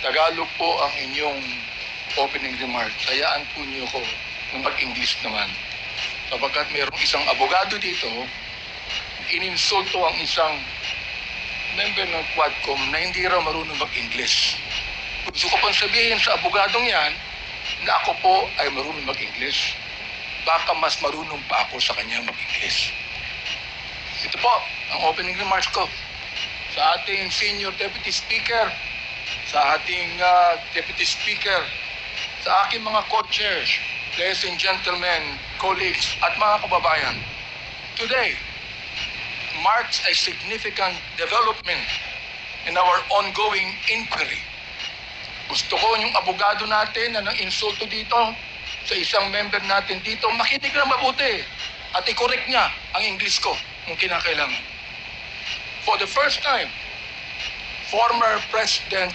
Tagalog po ang inyong opening remark. Hayaan po niyo ko na mag-English naman. Sapagkat mayroong isang abogado dito, ininsulto ang isang member ng Quadcom na hindi raw marunong mag-English. Gusto ko pang sabihin sa abogadong yan na ako po ay marunong mag-English. Baka mas marunong pa ako sa kanya mag-English. Ito po ang opening remarks ko sa ating Senior Deputy Speaker, sa ating Deputy Speaker, sa aking mga co-chairs, ladies and gentlemen, colleagues, at mga kababayan. Today marks a significant development in our ongoing inquiry. Gusto ko yung abogado natin na nang insulto dito sa isang member natin dito, makinig na mabuti at i-correct niya ang English ko kung kinakailangan. For the first time, former President